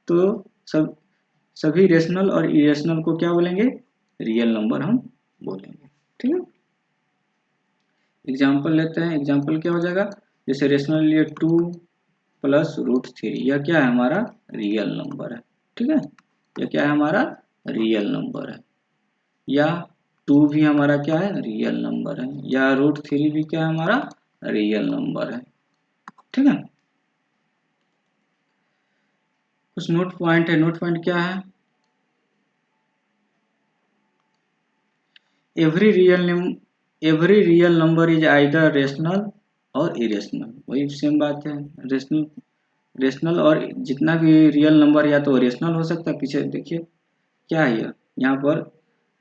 तो सभी रेशनल और इरेशनल को क्या बोलेंगे? रियल नंबर हम बोलेंगे। ठीक है, एग्जाम्पल लेते हैं। एग्जाम्पल क्या हो जाएगा? जैसे रेशनल लिए 2 प्लस रूट 3, यह क्या है? हमारा रियल नंबर है। ठीक है, यह क्या है? हमारा रियल नंबर है। या 2 भी हमारा क्या है? रियल नंबर है। या रूट 3 भी क्या है? हमारा रियल नंबर है। ठीक है, कुछ नोट पॉइंट है। नोट पॉइंट क्या है? Every real number is either rational और इरेशनल। वही सेम बात है। रेशनल और जितना भी रियल नंबर या तो रेशनल हो सकता है। पीछे देखिए क्या है, यह यहाँ पर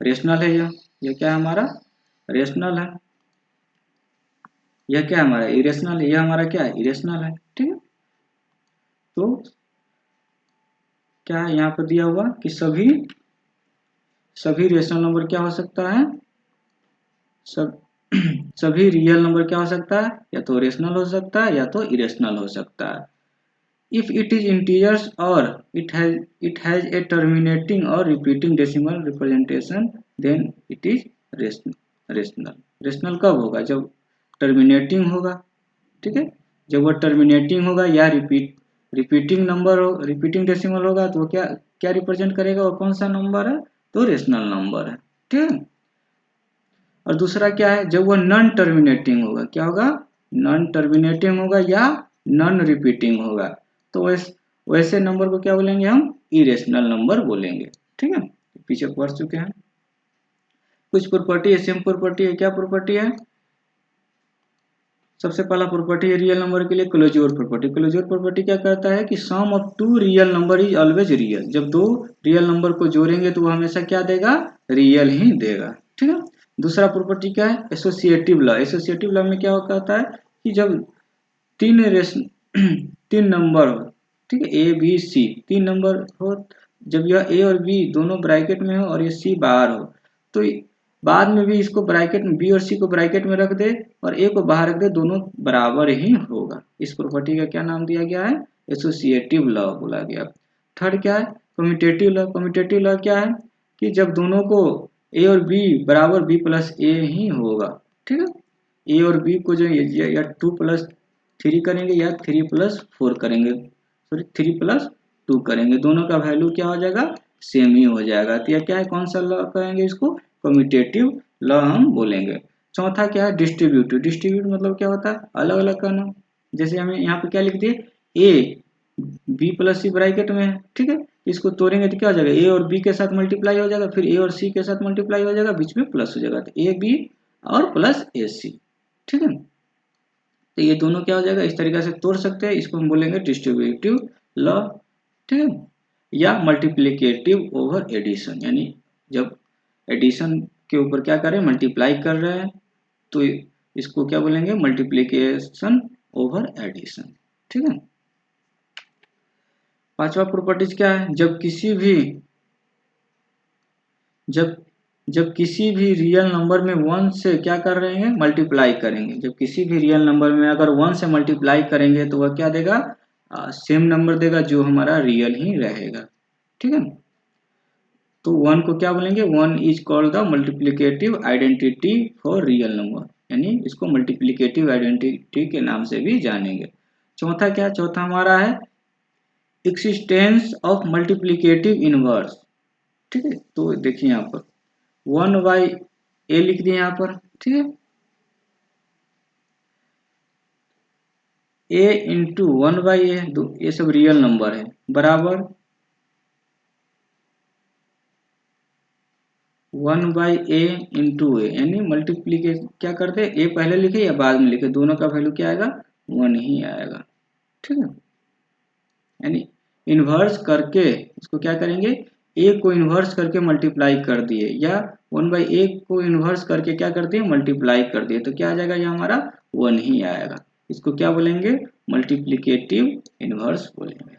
रेशनल है। यह क्या है? हमारा रेशनल है। यह क्या है? हमारा इरेशनल है। यह हमारा क्या है? इरेशनल है। ठीक है, तो क्या है यहाँ पर दिया हुआ कि सभी रेशनल नंबर क्या हो सकता है? सब सभी रियल नंबर क्या हो सकता है? या तो रेशनल हो सकता है या तो इरेशनल हो सकता है। If it is integers or it has a terminating or repeating decimal representation, then it is rational. Rational कब होगा? जब terminating होगा। ठीक है, जब वो terminating होगा या repeating decimal होगा तो वो क्या रिप्रेजेंट करेगा? वो कौन सा नंबर है? तो रेशनल नंबर है। ठीक है, और दूसरा क्या है? जब वो नॉन टर्मिनेटिंग होगा। क्या होगा? नॉन टर्मिनेटिंग होगा या नॉन रिपीटिंग होगा। तो वैसे नंबर को क्या बोलेंगे हम? इरेशनल नंबर बोलेंगे। ठीक है, पीछे पढ़ चुके हैं। कुछ प्रॉपर्टी है, सेम प्रॉपर्टी है। क्या प्रॉपर्टी है? सबसे पहला प्रॉपर्टी है रियल नंबर के लिए क्लोज्योर प्रॉपर्टी। क्लोज्योर प्रॉपर्टी क्या कहता है कि sum of 2 real number is always real. जब दो रियल नंबर को जोड़ेंगे तो वो हमेशा क्या देगा? रियल ही देगा। ठीक है, दूसरा प्रॉपर्टी क्या है? Associative law. एसोसिएटिव लॉ में क्या कहता है कि जब तीन तीन नंबर हो, ठीक है, ए बी सी तीन नंबर हो, जब यह ए और बी दोनों ब्रैकेट में हो और ये सी बाहर हो, तो बाद में भी इसको ब्रैकेट में बी और सी को ब्रैकेट में रख दे और ए को बाहर रख दे, दोनों बराबर ही होगा। इस प्रॉपर्टी का क्या नाम दिया गया है? एसोसिएटिव लॉ बोला गया। थर्ड क्या है? Commutative law. कम्यूटेटिव लॉ क्या है कि जब दोनों को ए और बी बराबर बी प्लस ए ही होगा। ठीक है, ए और बी को जो या 2+3 करेंगे या 3+4 करेंगे, सॉरी 3+2 करेंगे, दोनों का वैल्यू क्या हो जाएगा? सेम ही हो जाएगा। तो यह क्या है? कौन सा लॉ कहेंगे इसको? कम्यूटेटिव लॉ हम बोलेंगे। चौथा क्या है? डिस्ट्रीब्यूटिव। डिस्ट्रीब्यूट मतलब क्या होता है? अलग अलग करना। जैसे हमें यहाँ पे क्या लिख दिए? A B plus C bracket में है। ठीक है, इसको तोड़ेंगे तो क्या हो जाएगा? ए और बी के साथ मल्टीप्लाई हो जाएगा, फिर ए और सी के साथ मल्टीप्लाई हो जाएगा, बीच में प्लस हो जाएगा, तो ए बी और प्लस ए सी। ठीक है, तो ये दोनों क्या हो जाएगा? इस तरीके से तोड़ सकते हैं। इसको हम बोलेंगे डिस्ट्रीब्यूटिव लॉ। ठीक है, या मल्टीप्लिकेटिव ओवर एडिशन, यानी जब एडिशन के ऊपर क्या करें? मल्टीप्लाई कर रहे हैं, तो इसको क्या बोलेंगे? Multiplication over addition. ठीक है, पांचवा प्रॉपर्टीज क्या है? जब किसी भी रियल नंबर में 1 से क्या कर रहे हैं? मल्टीप्लाई करेंगे। जब किसी भी रियल नंबर में अगर 1 से मल्टीप्लाई करेंगे तो वह क्या देगा? सेम नंबर देगा जो हमारा रियल ही रहेगा। ठीक है, तो 1 को क्या बोलेंगे? 1 is called the multiplicative identity for real number, यानी इसको मल्टीप्लिकेटिव आइडेंटिटी के नाम से भी जानेंगे। चौथा क्या? चौथा हमारा है एक्सिस्टेंस ऑफ मल्टीप्लिकेटिव इनवर्स। ठीक है, तो देखिए यहाँ पर 1/a लिख दिए यहाँ पर। ठीक है, a इंटू 1/a, ये सब रियल नंबर है, बराबर 1/a इंटू ए, यानी मल्टीप्लीकेशन क्या करते हैं? a पहले लिखे या बाद में लिखे, दोनों का वैल्यू क्या आएगा? 1 ही आएगा। ठीक है, यानी इन्वर्स करके इसको क्या करेंगे? a को इन्वर्स करके मल्टीप्लाई कर दिए, या 1/a को इन्वर्स करके क्या कर दिए? मल्टीप्लाई कर दिए, तो क्या आ जाएगा? ये हमारा 1 ही आएगा। इसको क्या बोलेंगे? मल्टीप्लिकेटिव इन्वर्स बोलेंगे।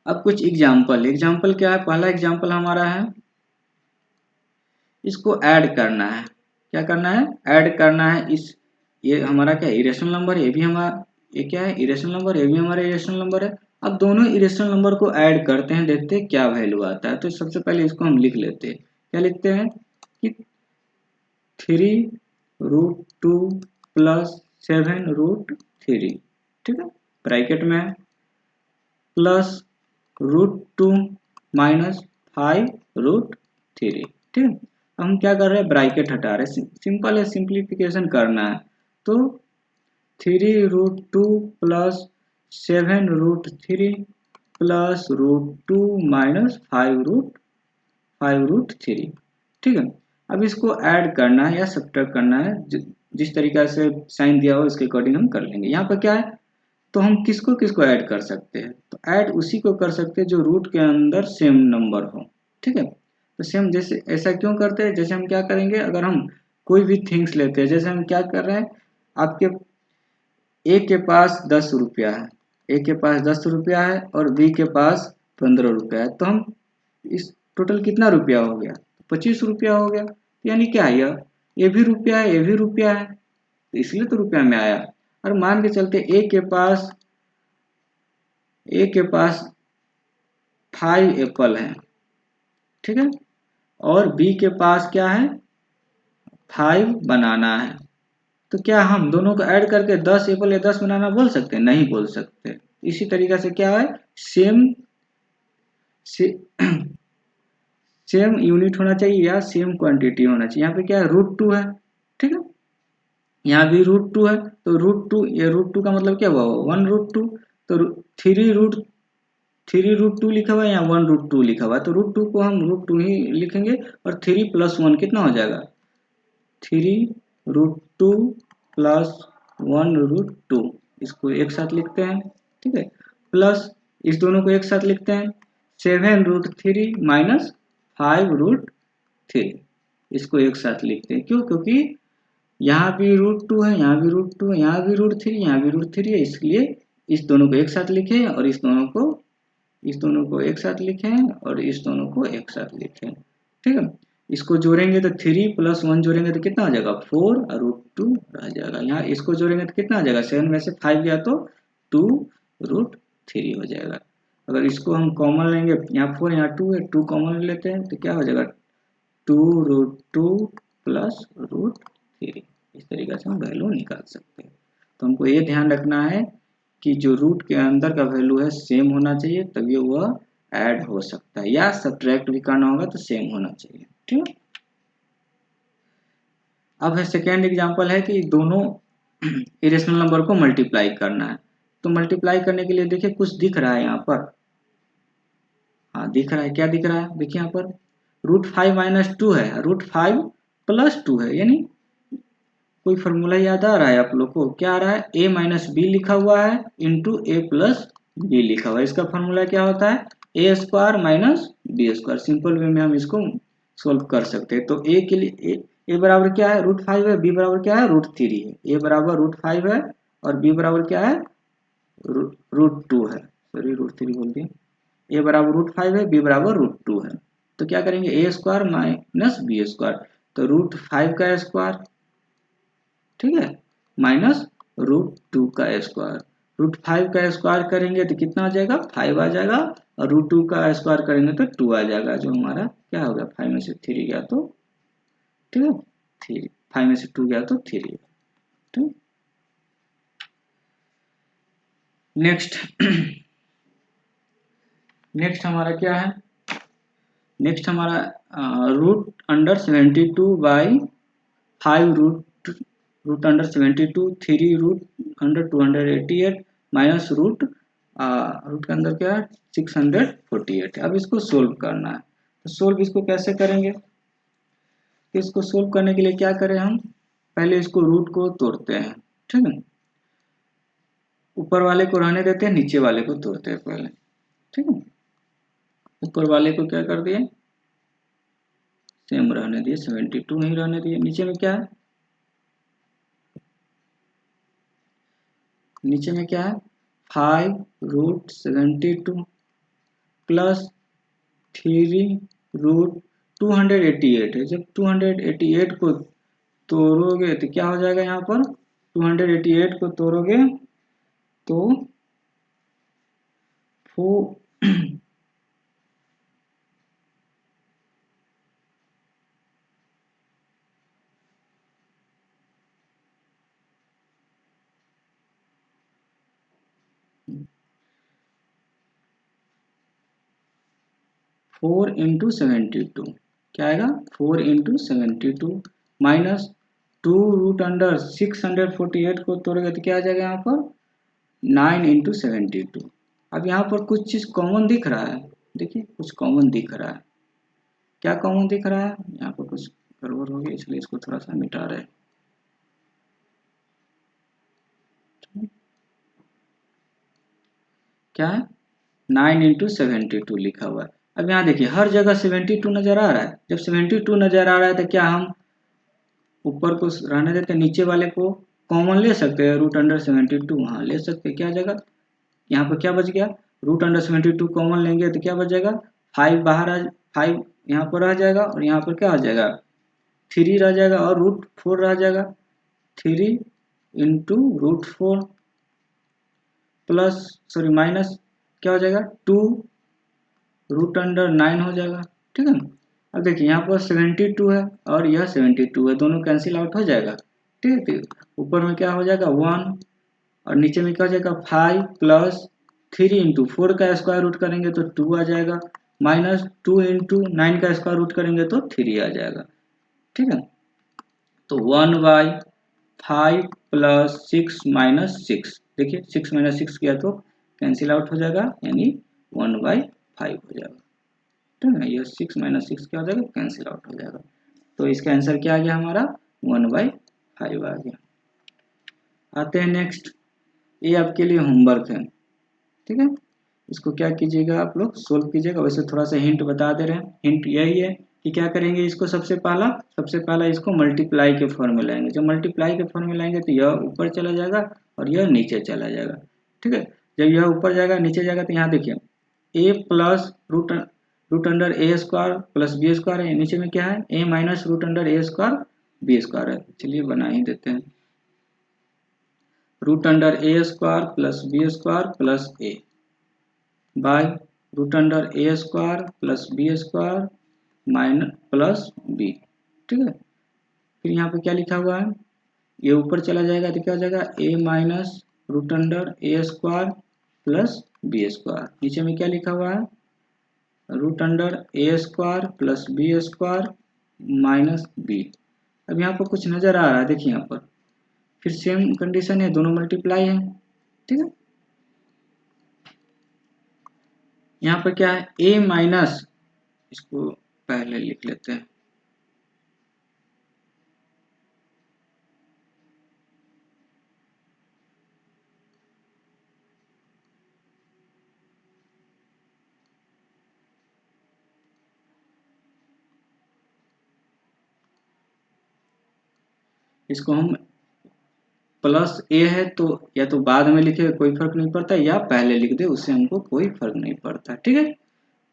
अब कुछ एग्जाम्पल क्या है? पहला एग्जाम्पल हमारा है इसको ऐड करना है। क्या करना है? ऐड करना है। ये हमारा क्या इरेशनल नंबर, ये भी हमारा, ये क्या है इरेशनल नंबर, ये भी हमारा इरेशनल नंबर है। अब दोनों इरेशनल नंबर को ऐड करते हैं, देखते हैं क्या वैल्यू आता है। तो सबसे पहले इसको हम लिख लेते हैं। क्या लिखते हैं कि 3√2 प्लस 7√3, ठीक है, ब्रैकेट में है, प्लस √2 माइनस 5√3, ठीक है। हम क्या कर रहे हैं? ब्रैकेट हटा रहे हैं। सिंपल है, सिंप्लीफिकेशन करना है। तो 3√2 प्लस 7√3 प्लस √2 माइनस 5√3, ठीक है। अब इसको ऐड करना है या सब्ट्रैक्ट करना है, जिस तरीका से साइन दिया हो इसके अकॉर्डिंग हम कर लेंगे। यहाँ पर क्या है, तो हम किसको किसको ऐड कर सकते हैं? तो ऐड उसी को कर सकते हैं जो रूट के अंदर सेम नंबर हो, ठीक है। तो सेम, जैसे ऐसा क्यों करते हैं? जैसे हम क्या करेंगे, अगर हम कोई भी थिंग्स लेते हैं, जैसे हम क्या कर रहे हैं, आपके ए के पास 10 रुपया है, ए के पास 10 रुपया है और बी के पास 15 रुपया है, तो हम इस टोटल कितना रुपया हो गया? 25 रुपया हो गया। तो यानी क्या है, ये भी रुपया है, ये भी रुपया है, तो इसलिए तो रुपया में आया। और मान के चलते ए के पास 5 एप्पल है, ठीक है, और बी के पास क्या है? 5 बनाना है। तो क्या हम दोनों को ऐड करके 10 एप्पल या 10 बनाना बोल सकते हैं? नहीं बोल सकते। इसी तरीके से क्या है, सेम से, सेम यूनिट होना चाहिए या सेम क्वांटिटी होना चाहिए। यहाँ पे क्या है, √2 है, ठीक है, यहाँ भी √2 है। तो √2, ये √2 का मतलब क्या हुआ? 1√2। तो 3√2 लिखा हुआ है, यहाँ 1√2 लिखा हुआ है, तो √2 को हम √2 ही लिखेंगे। और 3 + 1 कितना हो जाएगा? 3√2 प्लस 1√2, इसको एक साथ लिखते हैं, ठीक है, प्लस इस दोनों को एक साथ लिखते हैं, 7√3 माइनस 5√3, इसको एक साथ लिखते हैं। क्यों? क्योंकि यहाँ भी √2 है, यहाँ भी √2 है, यहाँ भी √3, यहाँ भी √3 है, इसलिए इस दोनों को एक साथ लिखे और इस दोनों को एक साथ लिखें और इस दोनों को एक साथ लिखें, ठीक है। इसको जोड़ेंगे तो 3 + 1 जोड़ेंगे तो कितना हो जाएगा? 4 और √2 रह जाएगा। यहाँ इसको जोड़ेंगे तो कितना आ जाएगा? 7 में से 5 गया तो 2√3 हो जाएगा। अगर इसको हम कॉमन लेंगे, यहाँ 4 यहाँ 2 है, 2 कॉमन लेते हैं तो क्या हो जाएगा? 2√2 प्लस √3। इस तरीके से हम वैल्यू निकाल सकते हैं। तो हमको ये ध्यान रखना है कि जो रूट के अंदर का वैल्यू है सेम होना चाहिए, तभी वह ऐड हो सकता है, या सब्ट्रैक्ट भी करना होगा तो सेम होना चाहिए, ठीक है। अब है सेकेंड एग्जांपल है कि दोनों इरेशनल नंबर को मल्टीप्लाई करना है। तो मल्टीप्लाई करने के लिए देखिए कुछ दिख रहा है यहाँ पर, हाँ दिख रहा है। क्या दिख रहा है? देखिए यहाँ पर √5 - 2 है, √5 + 2 है, यानी कोई फॉर्मूला याद आ रहा है आप लोग को? क्या आ रहा है? a - b लिखा हुआ है इंटू a + b लिखा हुआ है। इसका फॉर्मूला क्या होता है? a² - b²। सिंपल वे में हम इसको सोल्व कर सकते हैं। तो a के लिए a बराबर क्या है? √5 है, b बराबर क्या है? √3 है। a बराबर √5 है और b बराबर क्या है? √2 है, सॉरी √3 बोल दिया। a बराबर √5 है, b बराबर √2 है। तो क्या करेंगे? a² - b², तो √5 का स्क्वायर, ठीक है, माइनस √2 का स्क्वायर। √5 का स्क्वायर करेंगे तो कितना आ जाएगा? 5 आ जाएगा, और √2 का स्क्वायर करेंगे तो 2 आ जाएगा, जो हमारा क्या होगा? 5 में से 3 गया तो, ठीक है, 3, 5 में से 2 गया तो 3, ठीक। नेक्स्ट नेक्स्ट हमारा क्या है? नेक्स्ट हमारा √72/5 √72 3√288 माइनस रूट के अंदर क्या है? 648। अब इसको सोल्व करना है। तो सोल्व इसको कैसे करेंगे? तो इसको सोल्व करने के लिए क्या करें हम? पहले इसको रूट को तोड़ते हैं, ठीक है, ऊपर वाले को रहने देते हैं, नीचे वाले को तोड़ते हैं पहले, ठीक है। ऊपर वाले को क्या कर दिए? सेम रहने दिए, 72 नहीं रहने दिए। नीचे में क्या है? नीचे में क्या है? 5√72 प्लस 3√288 288 है। जब 288 को तोड़ोगे तो क्या हो जाएगा, यहाँ पर 288 को तोड़ोगे तो 4 इंटू 72 क्या आएगा, 4 इंटू 72 माइनस 2√648 को तोड़ेगा तो क्या आ जाएगा यहाँ पर 9 इंटू 72। अब यहाँ पर कुछ चीज़ कॉमन दिख रहा है, देखिए कुछ कॉमन दिख रहा है। क्या कॉमन दिख रहा है, यहाँ पर कुछ गड़बड़ हो गई इसलिए इसको थोड़ा सा मिटा रहे हैं। क्या है, 9 इंटू 72 लिखा हुआ है। अब यहाँ देखिए हर जगह 72 नजर आ रहा है। जब 72 नजर आ रहा है तो क्या हम ऊपर को रहने देते हैं, नीचे वाले को कॉमन ले सकते हैं, √72 हाँ ले सकते हैं। क्या जगह यहाँ पर क्या बच गया, √72 कॉमन लेंगे तो क्या बच जाएगा, 5 बाहर आ, 5 यहाँ पर आ जाएगा और यहाँ पर क्या आ जाएगा 3 रह जाएगा और √4 रह जाएगा। 3 इंटू √4 प्लस सॉरी माइनस क्या हो जाएगा 2 √9 हो जाएगा। ठीक है, अब देखिए यहाँ पर 72 है और यह 72 है, दोनों कैंसिल आउट हो जाएगा। ठीक है, ऊपर में क्या हो जाएगा 1 और नीचे में क्या हो जाएगा 5 प्लस 3 इंटू 4 का स्क्वायर रूट करेंगे तो 2 आ जाएगा, माइनस 2 इंटू 9 का स्क्वायर रूट करेंगे तो 3 आ जाएगा। ठीक है, तो 1/5 प्लस 6 माइनस 6, देखिए 6 माइनस 6 किया तो कैंसिल आउट हो जाएगा, यानी 1/5 हो जाएगा। ठीक है, ये 6 माइनस 6 क्या हो जाएगा, कैंसिल आउट हो जाएगा। तो इसका आंसर क्या आ गया हमारा 1/5 आ गया। आते हैं नेक्स्ट, ये आपके लिए होमवर्क है। ठीक है, इसको क्या कीजिएगा आप लोग सोल्व कीजिएगा। वैसे थोड़ा सा हिंट बता दे रहे हैं, हिंट यही है कि क्या करेंगे इसको, सबसे पहला इसको मल्टीप्लाई के फॉर्म में लाएंगे। जब मल्टीप्लाई के फॉर्म में लाएंगे तो यह ऊपर चला जाएगा और यह नीचे चला जाएगा। ठीक है, जब यह ऊपर जाएगा नीचे जाएगा तो यहाँ देखिए A plus root under A square plus B square है, नीचे में क्या है ए माइनस रूट अंडर ए स्क्वायर बी स्क्वायर है। चलिए बना ही देते हैं, root under A square plus B square plus A by root under A square plus B square minus plus B. ठीक है, फिर यहाँ पे क्या लिखा हुआ है, ये ऊपर चला जाएगा तो क्या हो जाएगा a minus root under A square plus B square, नीचे में क्या लिखा हुआ है रूट अंडर ए square plus B square minus b. अब यहाँ पर कुछ नजर आ रहा है, देखिए यहाँ पर फिर सेम कंडीशन है, दोनों मल्टीप्लाई है। ठीक है, यहाँ पर क्या है ए माइनस, इसको पहले लिख लेते हैं, इसको हम प्लस ए है तो या तो बाद में लिखे कोई फर्क नहीं पड़ता, या पहले लिख दे उससे हमको कोई फर्क नहीं पड़ता। ठीक है,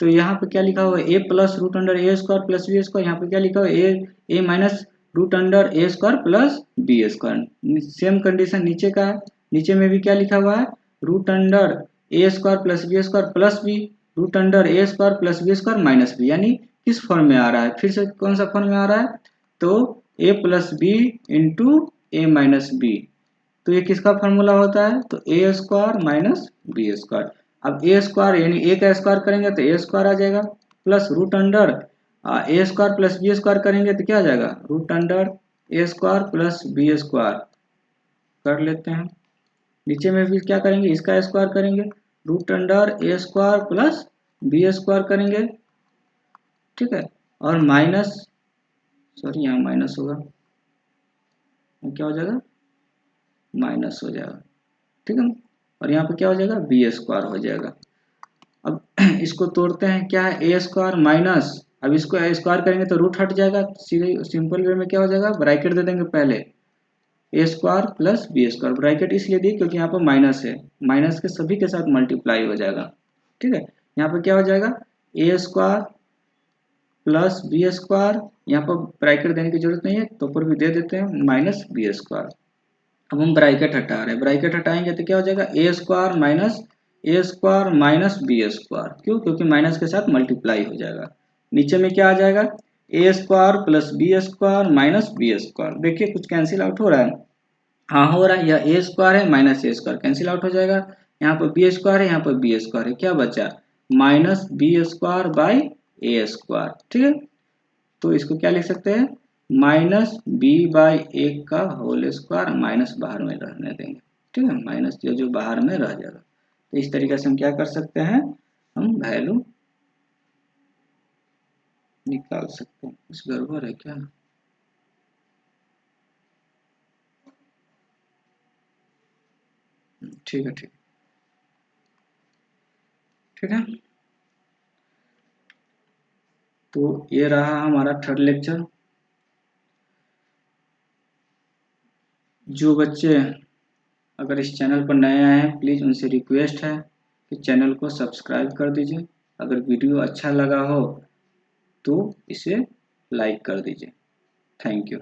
तो यहाँ पे क्या लिखा हुआ है a plus root under A square plus B square, यहाँ पे क्या लिखा हुआ है ए माइनस रूट अंडर ए square plus B square. Same condition नीचे का है, नीचे में भी क्या लिखा हुआ है रूट अंडर ए square plus B square plus b root under ए square plus B square minus b, यानी किस फॉर्म में आ रहा है, फिर से कौन सा फॉर्म में आ रहा है, तो ए प्लस बी इंटू ए माइनस बी। तो ये किसका फॉर्मूला होता है, तो ए स्क्वायर माइनस बी स्क्वायर। अब ए स्क्वायर यानी ए का स्क्वायर करेंगे तो ए स्क्वायर आ जाएगा, प्लस रूट अंडर ए स्क्वायर प्लस बी स्क्वायर करेंगे तो क्या आ जाएगा रूट अंडर ए स्क्वायर प्लस बी स्क्वायर कर लेते हैं। नीचे में भी क्या करेंगे, इसका स्क्वायर करेंगे, रूट अंडर ए स्क्वायर प्लस बी स्क्वायर करेंगे। ठीक है, और माइनस सॉरी यहाँ माइनस होगा, क्या हो जाएगा माइनस हो जाएगा। ठीक है, और यहाँ पे क्या हो जाएगा बी स्क्वायर हो जाएगा। अब इसको तोड़ते हैं, क्या है ए स्क्वायर माइनस, अब इसको स्क्वायर करेंगे तो रूट हट जाएगा, सीधे सिंपल वे में क्या हो जाएगा ब्रैकेट दे देंगे पहले a square plus B square, bracket इसलिए दिए क्योंकि यहाँ पर माइनस है, माइनस के सभी के साथ मल्टीप्लाई हो जाएगा। ठीक है, यहाँ पे क्या हो जाएगा a square plus B square, यहाँ पर ब्रैकेट देने की जरूरत नहीं है तो ऊपर भी दे देते हैं, माइनस बी स्क्वायर। अब हम ब्रैकेट हटा रहे हैं, ब्रैकेट हटाएंगे तो क्या हो जाएगा, a square minus B square. क्यों? क्योंकि माइनस के साथ मल्टीप्लाई हो जाएगा। नीचे में क्या आ जाएगा, a square plus B square minus B square. देखिए कुछ कैंसिल आउट हो रहा है, हाँ हो रहा है। यह ए स्क्वायर है माइनस ए स्क्वायर कैंसिल आउट हो जाएगा। यहाँ पर बी स्क्वायर है, यहाँ पर बी स्क्वायर है, क्या बचा, minus B square by A square. ठीक है, तो इसको क्या लिख सकते हैं, माइनस बी बाई ए का होल स्क्वायर, माइनस बाहर में रहने देंगे। ठीक है, माइनस जो बाहर में रह जाएगा। तो इस तरीके से हम क्या कर सकते हैं, हम वैल्यू निकाल सकते हैं। कुछ गड़बड़ है क्या, ठीक है, ठीक है। तो ये रहा हमारा थर्ड लेक्चर। जो बच्चे अगर इस चैनल पर नए आए हैं, प्लीज़ उनसे रिक्वेस्ट है कि चैनल को सब्सक्राइब कर दीजिए। अगर वीडियो अच्छा लगा हो तो इसे लाइक कर दीजिए। Thank you.